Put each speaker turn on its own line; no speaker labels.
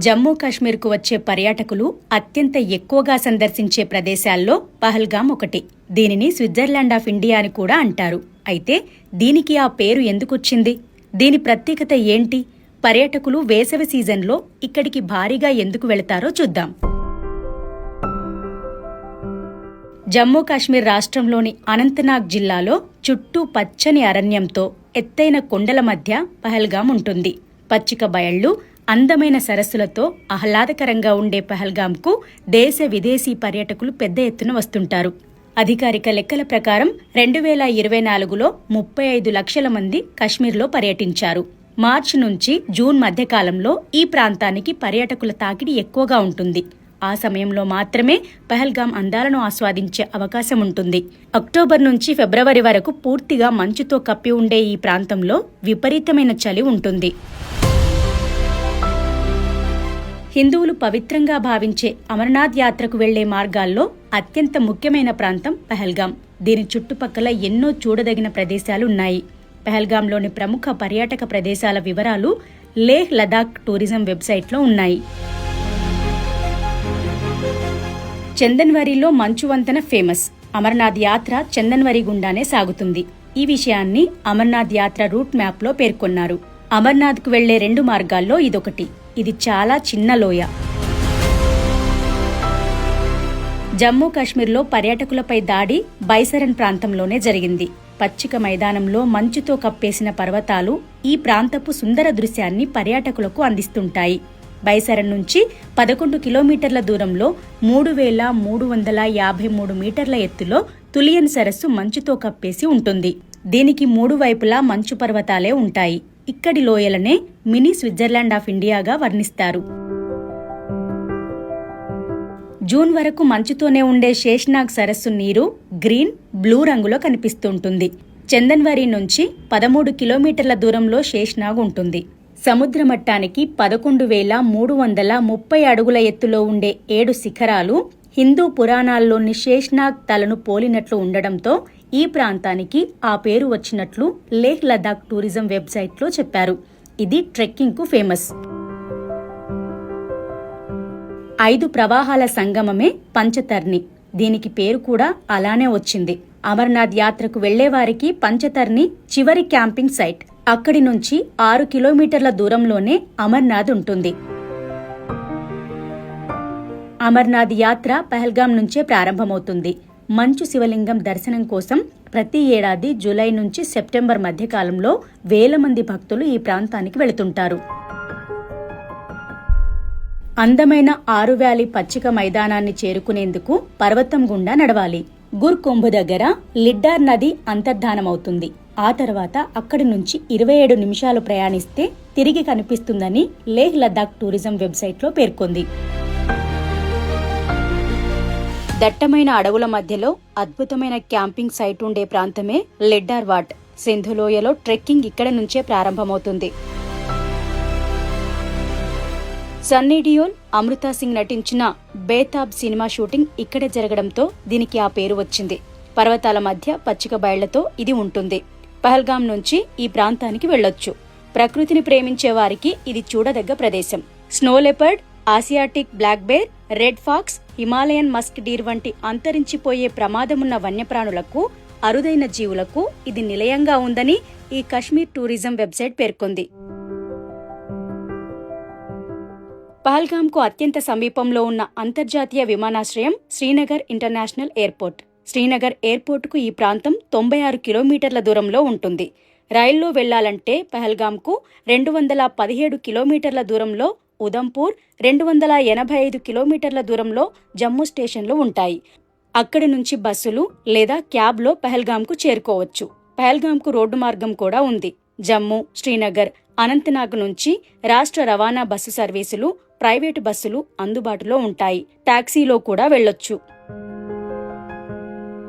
జమ్మూ కాశ్మీర్కు వచ్చే పర్యాటకులు అత్యంత ఎక్కువగా సందర్శించే ప్రదేశాల్లో పహల్గాం ఒకటి. దీనిని స్విట్జర్లాండ్ ఆఫ్ ఇండియా అని కూడా అంటారు. అయితే దీనికి ఆ పేరు ఎందుకొచ్చింది? దీని ప్రత్యేకత ఏంటి? పర్యాటకులు వేసవి సీజన్లో ఇక్కడికి భారీగా ఎందుకు వెళతారో చూద్దాం. జమ్మూ కాశ్మీర్ రాష్ట్రంలోని అనంతనాగ్ జిల్లాలో చుట్టూ పచ్చని అరణ్యంతో ఎత్తైన కొండల మధ్య పహల్గాం ఉంటుంది. పచ్చిక బయళ్లు, అందమైన సరస్సులతో ఆహ్లాదకరంగా ఉండే పహల్గాంకు దేశ విదేశీ పర్యాటకులు పెద్ద ఎత్తున వస్తుంటారు. అధికారిక లెక్కల ప్రకారం 2024లో 35 లక్షల మంది కశ్మీర్లో పర్యటించారు. మార్చి నుంచి జూన్ మధ్యకాలంలో ఈ ప్రాంతానికి పర్యాటకుల తాకిడి ఎక్కువగా ఉంటుంది. ఆ సమయంలో మాత్రమే పహల్గాం అందాలను ఆస్వాదించే అవకాశం ఉంటుంది. అక్టోబర్ నుంచి ఫిబ్రవరి వరకు పూర్తిగా మంచుతో కప్పి ఉండే ఈ ప్రాంతంలో విపరీతమైన చలి ఉంటుంది. హిందువులు పవిత్రంగా భావించే అమర్నాథ్ యాత్రకు వెళ్లే మార్గాల్లో అత్యంత ముఖ్యమైన ప్రాంతం పహల్గాం. దీని చుట్టుపక్కల ఎన్నో చూడదగిన ప్రదేశాలున్నాయి. పహల్గాంలోని ప్రముఖ పర్యాటక ప్రదేశాల వివరాలు లేహ్ లదాఖ్ టూరిజం వెబ్సైట్లో ఉన్నాయి. చందన్వరిలో మంచు వంతెన ఫేమస్. అమర్నాథ్ యాత్ర చందన్వరి గుండానే సాగుతుంది. ఈ విషయాన్ని అమర్నాథ్ యాత్ర రూట్ మ్యాప్లో పేర్కొన్నారు. అమర్నాథ్కు వెళ్లే 2 మార్గాల్లో ఇదొకటి. ఇది చాలా చిన్న లోయ. జమ్మూ కాశ్మీర్లో పర్యాటకులపై దాడి బైసరన్ ప్రాంతంలోనే జరిగింది. పచ్చిక మైదానంలో మంచుతో కప్పేసిన పర్వతాలు ఈ ప్రాంతపు సుందర దృశ్యాన్ని పర్యాటకులకు అందిస్తుంటాయి. బైసరన్ నుంచి 11 కిలోమీటర్ల దూరంలో 3353 మీటర్ల ఎత్తులో తులియన్ సరస్సు మంచుతో కప్పేసి ఉంటుంది. దీనికి 3 వైపులా మంచు పర్వతాలే ఉంటాయి. ఇక్కడి లోయలనే మినీ స్విట్జర్లాండ్ ఆఫ్ ఇండియాగా వర్ణిస్తారు. జూన్ వరకు మంచుతోనే ఉండే శేష్నాగ్ సరస్సు నీరు గ్రీన్, బ్లూ రంగులో కనిపిస్తుంటుంది. చందన్వరి నుంచి 13 కిలోమీటర్ల దూరంలో శేష్నాగ్ ఉంటుంది. సముద్ర మట్టానికి 11,330 అడుగుల ఎత్తులో ఉండే 7 శిఖరాలు హిందూ పురాణాల్లోని శేష్నాగ్ తలను పోలినట్లు ఉండడంతో ఈ ప్రాంతానికి ఆ పేరు వచ్చినట్లు లేహ్ లదాఖ్ టూరిజం వెబ్సైట్లో చెప్పారు. ఇది ట్రెక్కింగ్కు ఫేమస్. 5 ప్రవాహాల సంగమమే పంచతర్ని. దీనికి పేరు కూడా అలానే వచ్చింది. అమర్నాథ్ యాత్రకు వెళ్లేవారికి పంచతర్ని చివరి క్యాంపింగ్ సైట్. అక్కడి నుంచి 6 కిలోమీటర్ల దూరంలోనే అమర్నాథ్ ఉంటుంది. అమర్నాథ్ యాత్ర పహల్గాం నుంచే ప్రారంభమవుతుంది. మంచు శివలింగం దర్శనం కోసం ప్రతి ఏడాది జూలై నుంచి సెప్టెంబర్ మధ్యకాలంలో వేల మంది భక్తులు ఈ ప్రాంతానికి వెళుతుంటారు. అందమైన 6 వ్యాలీ పచ్చిక మైదానాన్ని చేరుకునేందుకు పర్వతం గుండా నడవాలి. గుర్ కుంభ్ దగ్గర లిడ్డార్ నది అంతర్ధానమవుతుంది. ఆ తర్వాత అక్కడి నుంచి 27 నిమిషాలు ప్రయాణిస్తే తిరిగి కనిపిస్తుందని లేహ్ లదాఖ్ టూరిజం వెబ్సైట్లో పేర్కొంది. దట్టమైన అడవుల మధ్యలో అద్భుతమైన క్యాంపింగ్ సైట్ ఉండే ప్రాంతమే లిడ్డార్ వాట్. సింధులోయలో ట్రెక్కింగ్ ఇక్కడ నుంచే ప్రారంభమవుతుంది. సన్నీ డియోల్, అమృతా సింగ్ నటించిన బేతాబ్ సినిమా షూటింగ్ ఇక్కడే జరగడంతో దీనికి ఆ పేరు వచ్చింది. పర్వతాల మధ్య పచ్చిక బయళ్లతో ఇది ఉంటుంది. పహల్గాం నుంచి ఈ ప్రాంతానికి వెళ్లొచ్చు. ప్రకృతిని ప్రేమించే వారికి ఇది చూడదగ్గ ప్రదేశం. Snow leopard, Asiatic black bear, red fox, Himalayan musk deer వంటి అంతరించిపోయే ప్రమాదమున్న వన్యప్రాణులకు, అరుదైన జీవులకు ఇది నిలయంగా ఉందని ఈ కశ్మీర్ టూరిజం వెబ్సైట్ పేర్కొంది. పహల్గాంకు అత్యంత సమీపంలో ఉన్న అంతర్జాతీయ విమానాశ్రయం శ్రీనగర్ ఇంటర్నేషనల్ ఎయిర్పోర్ట్. శ్రీనగర్ ఎయిర్పోర్టుకు ఈ ప్రాంతం 96 కిలోమీటర్ల దూరంలో ఉంటుంది. రైల్లో వెళ్లాలంటే పహల్గాంకు 217 కిలోమీటర్ల దూరంలో ఉదంపూర్, 285 కిలోమీటర్ల దూరంలో జమ్మూ స్టేషన్లు ఉంటాయి. అక్కడి నుంచి బస్సులు లేదా క్యాబ్లో పహల్గాంకు చేరుకోవచ్చు. పహల్గాంకు రోడ్డు మార్గం కూడా ఉంది. జమ్మూ, శ్రీనగర్, అనంతనాగ్ నుంచి రాష్ట్ర రవాణా బస్సు సర్వీసులు, ప్రైవేటు బస్సులు అందుబాటులో ఉంటాయి. టాక్సీలో కూడా వెళ్లొచ్చు.